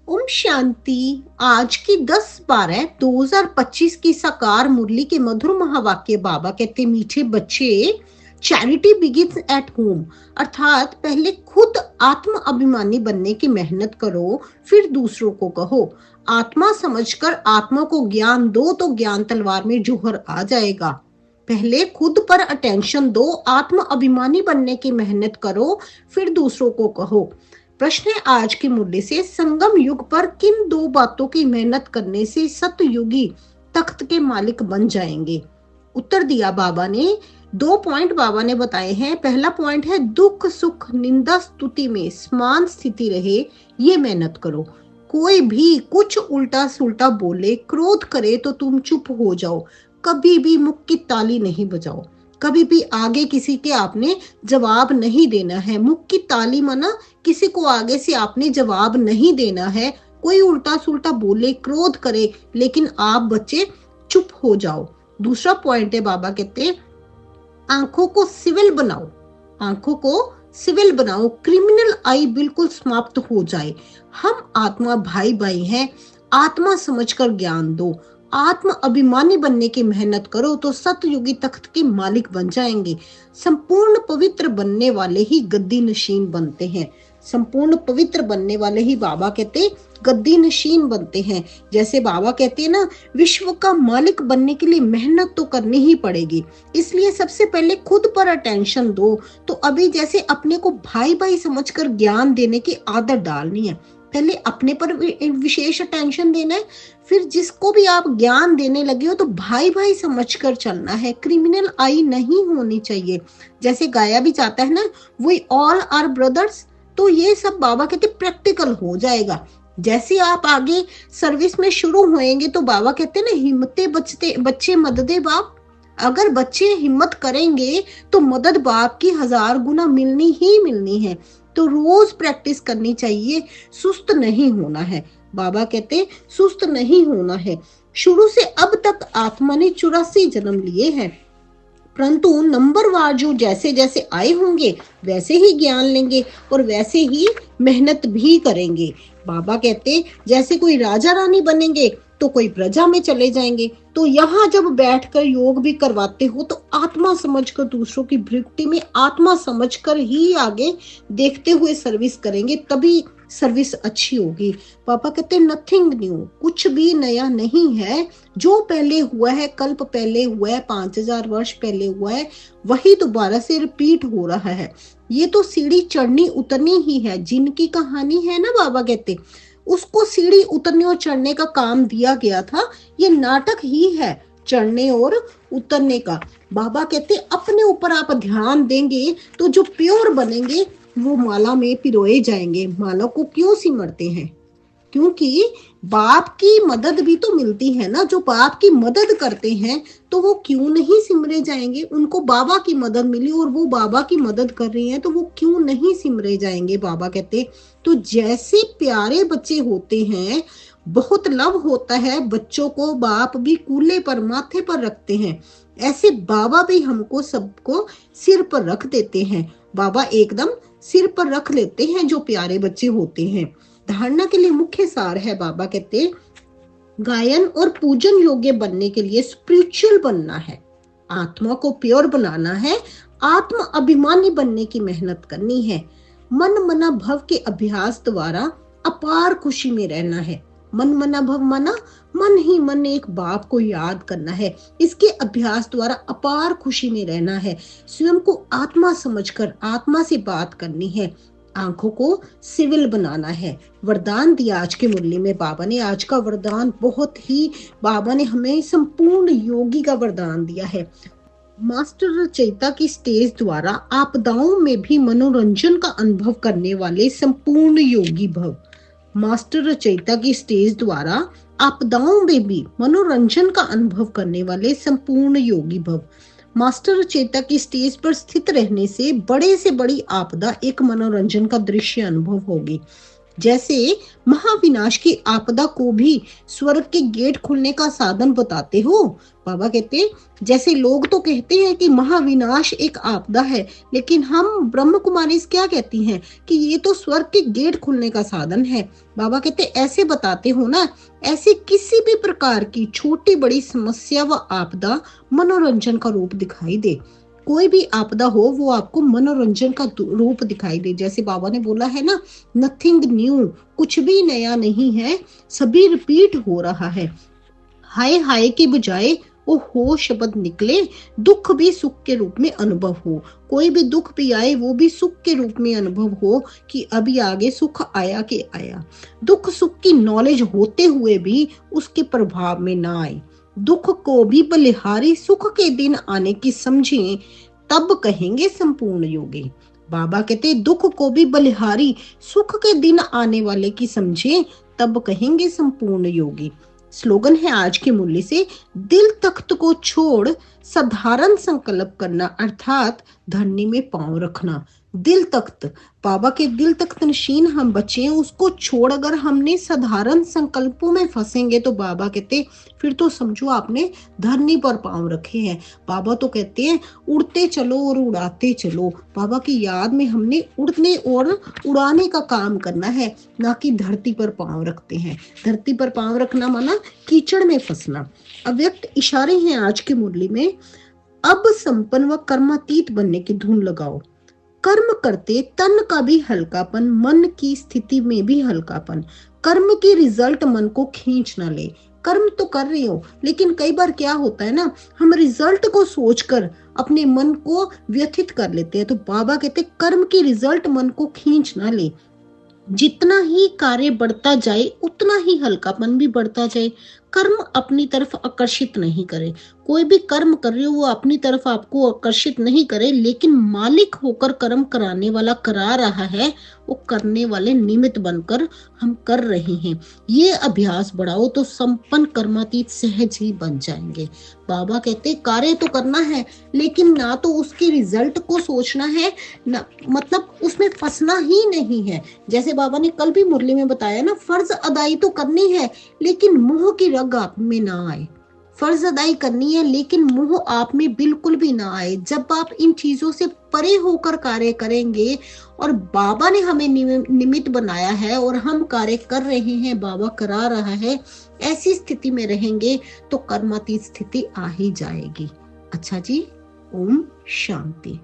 ओम शांति। आज की 10/12/2025 की साकार मुरली के मधुर महावाक्य बाबा कहते, मीठे बच्चे, चैरिटी बिगिंस एट होम। अर्थात पहले खुद आत्म अभिमानी बनने की मेहनत करो, फिर दूसरों को कहो। आत्मा समझकर आत्मा को ज्ञान दो तो ज्ञान तलवार में जोहर आ जाएगा। पहले खुद पर अटेंशन दो, आत्म अभिमानी बनने की मेहनत करो, फिर दूसरों को कहो। प्रश्न है आज की मुरली से, संगम युग पर किन दो बातों की मेहनत करने से सतयुगी तख्त के मालिक बन जाएंगे? उत्तर दिया बाबा ने। 2 पॉइंट बाबा ने बताए हैं। पहला पॉइंट है, दुख सुख निंदा स्तुति में समान स्थिति रहे, ये मेहनत करो। कोई भी कुछ उल्टा सुल्टा बोले, क्रोध करे तो तुम चुप हो जाओ, कभी भी मुख की ताली नहीं बजाओ। कभी भी आगे किसी के आपने जवाब नहीं देना है। मुख की ताली मना, किसी को आगे से आपने जवाब नहीं देना है। कोई उल्टा सुल्टा बोले, क्रोध करे, लेकिन आप बच्चे चुप हो जाओ। दूसरा पॉइंट है, बाबा कहते, आंखों को सिविल बनाओ। आंखों को सिविल बनाओ, क्रिमिनल आई बिल्कुल समाप्त हो जाए। हम आत्मा भाई भाई हैं। आत्मा समझकर ज्ञान दो, आत्म अभिमानी बनने की मेहनत करो तो सतयुगी तख्त के मालिक बन जाएंगे। संपूर्ण पवित्र बनने वाले ही गद्दी नशीन बनते हैं। संपूर्ण पवित्र बनने वाले ही बाबा कहते गद्दी नशीन बनते हैं। जैसे बाबा कहते हैं ना, विश्व का मालिक बनने के लिए मेहनत तो करनी ही पड़ेगी। इसलिए सबसे पहले खुद पर अटेंशन दो। तो अभी जैसे अपने को भाई भाई समझकर ज्ञान देने की आदत डालनी है। पहले अपने पर विशेष अटेंशन देना है, फिर जिसको भी आप ज्ञान देने लगे हो तो भाई भाई समझकर चलना है। क्रिमिनल आई नहीं होनी चाहिए। जैसे गाया भी जाता है ना, वी ऑल आर ब्रदर्स। तो ये सब बाबा कहते प्रैक्टिकल हो जाएगा। जैसे आप आगे सर्विस में शुरू होएंगे तो बाबा कहते ना, हिम्मते बच्चे मददे बाप। अगर बच्चे हिम्मत करेंगे तो मदद बाप की 1000 गुना मिलनी ही मिलनी है। तो रोज प्रैक्टिस करनी चाहिए, सुस्त नहीं होना है। बाबा कहते सुस्त नहीं होना है। शुरू से अब तक आत्मा ने 84 जन्म लिए हैं, परंतु नंबरवार जो जैसे जैसे आए होंगे वैसे ही ज्ञान लेंगे और वैसे ही मेहनत भी करेंगे। बाबा कहते जैसे कोई राजा रानी बनेंगे तो कोई प्रजा में चले जाएंगे। तो यहाँ जब बैठकर योग भी करवाते हो तो आत्मा समझकर, दूसरों की भक्ति में आत्मा समझकर ही आगे देखते हुए सर्विस करेंगे, तभी सर्विस अच्छी होगी। पापा कहते नथिंग न्यू, कुछ भी नया नहीं है। जो पहले हुआ है, कल्प पहले हुआ है, 5000 वर्ष पहले हुआ है, वही दोबारा से रिपीट हो रहा है। ये तो सीढ़ी चढ़नी उतरनी ही है। जिनकी कहानी है ना, बाबा कहते उसको सीढ़ी उतरने और चढ़ने का काम दिया गया था। ये नाटक ही है चढ़ने और उतरने का। बाबा कहते अपने ऊपर आप ध्यान देंगे तो जो प्योर बनेंगे वो माला में पिरोए जाएंगे। माला को क्यों सिमरते हैं? क्योंकि बाप की मदद भी तो मिलती है ना। जो बाप की मदद करते हैं तो वो क्यों नहीं सिमरे जाएंगे? उनको बाबा की मदद मिली और वो बाबा की मदद कर रहे हैं तो वो क्यों नहीं सिमरे जाएंगे? बाबा कहते तो जैसे प्यारे बच्चे होते हैं, बहुत लव होता है बच्चों को, बाप भी कूल्हे पर माथे पर रखते हैं, ऐसे बाबा भी हमको सबको सिर पर रख देते हैं। बाबा एकदम सिर पर रख लेते हैं जो प्यारे बच्चे होते हैं। धारणा के लिए मुख्य सार है, बाबा कहते गायन और पूजन योग्य बनने के लिए स्पिरिचुअल बनना है, आत्मा को प्योर बनाना है, आत्म अभिमानी बनने की मेहनत करनी है। मन मना भव के अभ्यास द्वारा अपार खुशी में रहना है। मन मना भव मना मन ही मन एक बाप को याद करना है। इसके अभ्यास द्वारा अपार खुशी में रहना है। स्वयं को आत्मा समझकर आत्मा से बात करनी है। आंखों को सिविल बनाना है। वरदान दिया आज की मुरली में बाबा ने। आज का वरदान बहुत ही, बाबा ने हमें संपूर्ण योगी का वरदान दिया है। मास्टर रचयिता की स्टेज द्वारा आपदाओं में भी मनोरंजन का अनुभव करने वाले संपूर्ण योगी भव। मास्टर रचयिता की स्टेज द्वारा आपदाओं में भी मनोरंजन का अनुभव करने वाले संपूर्ण योगी भव। मास्टर रचयिता की स्टेज पर स्थित रहने से बड़े से बड़ी आपदा एक मनोरंजन का दृश्य अनुभव होगी। जैसे महाविनाश की आपदा को भी स्वर्ग के गेट खुलने का साधन बताते हो। बाबा कहते, जैसे लोग तो कहते हैं कि महाविनाश एक आपदा है, लेकिन हम ब्रह्म कुमारी क्या कहती हैं कि ये तो स्वर्ग के गेट खुलने का साधन है। बाबा कहते, ऐसे बताते हो ना, ऐसे किसी भी प्रकार की छोटी बड़ी समस्या व आपदा मनोरंजन का रूप दिखाई दे। कोई भी आपदा हो वो आपको मनोरंजन का रूप दिखाई दे। जैसे बाबा ने बोला है ना, नथिंग न्यू, कुछ भी नया नहीं है, सभी रिपीट हो रहा है। हाय हाय के बजाय ओ हो शब्द निकले, दुख भी सुख के रूप में अनुभव हो। कोई भी दुख भी आए वो भी सुख के रूप में अनुभव हो कि अभी आगे सुख आया कि आया। दुख सुख की नॉलेज होते हुए भी उसके प्रभाव में ना आए। दुख को भी बलिहारी सुख के दिन आने की समझें, तब कहेंगे संपूर्ण योगी। बाबा कहते, दुख को भी बलिहारी सुख के दिन आने वाले की समझें, तब कहेंगे संपूर्ण योगी। स्लोगन है आज के मूल्य से, दिल तख्त को छोड़ साधारण संकल्प करना, अर्थात धरनी में पांव रखना। दिल तख्त, बाबा के दिल तख्त नशीन हम बच्चे हैं, उसको छोड़ अगर हमने साधारण संकल्पों में फंसेंगे तो बाबा कहते फिर तो समझो आपने धरनी पर पांव रखे हैं। बाबा तो कहते हैं उड़ते चलो और उड़ाते चलो। बाबा की याद में हमने उड़ने और उड़ाने का काम करना है, ना कि धरती पर पांव रखते हैं। धरती पर पांव रखना माना कीचड़ में फंसना। अव्यक्त इशारे हैं आज के मुरली में। अब संपन्न व कर्मातीत बनने की धुन लगाओ। कर्म करते तन का भी हल्कापन, मन की स्थिति में भी हल्कापन। कर्म की रिजल्ट मन को खींच ना ले। कर्म तो कर रहे हो, लेकिन कई बार क्या होता है ना, हम रिजल्ट को सोचकर अपने मन को व्यथित कर लेते हैं। तो बाबा कहते कर्म की रिजल्ट मन को खींच ना ले। जितना ही कार्य बढ़ता जाए उतना ही हल्कापन भी बढ़ता जाए। कर्म अपनी तरफ आकर्षित नहीं करे। कोई भी कर्म कर रहे हो वो अपनी तरफ आपको आकर्षित नहीं करे, लेकिन मालिक होकर कर्म कराने वाला करा रहा है, वो करने वाले निमित्त बनकर हम कर रहे हैं। ये अभ्यास बढ़ाओ तो संपन्न कर्मातीत सहज ही बन जाएंगे। बाबा कहते कार्य तो करना है, लेकिन ना तो उसके रिजल्ट को सोचना है, ना मतलब उसमें फंसना ही नहीं है। जैसे बाबा ने कल भी मुरली में बताया ना, फर्ज अदाई तो करनी है, लेकिन मोह की रग आप में ना आए। फर्ज अदाई करनी है, लेकिन मोह आप में बिल्कुल भी ना आए। जब आप इन चीजों से परे होकर कार्य करेंगे, और बाबा ने हमें निमित्त बनाया है और हम कार्य कर रहे हैं, बाबा करा रहा है, ऐसी स्थिति में रहेंगे तो कर्मातीत स्थिति आ ही जाएगी। अच्छा जी, ओम शांति।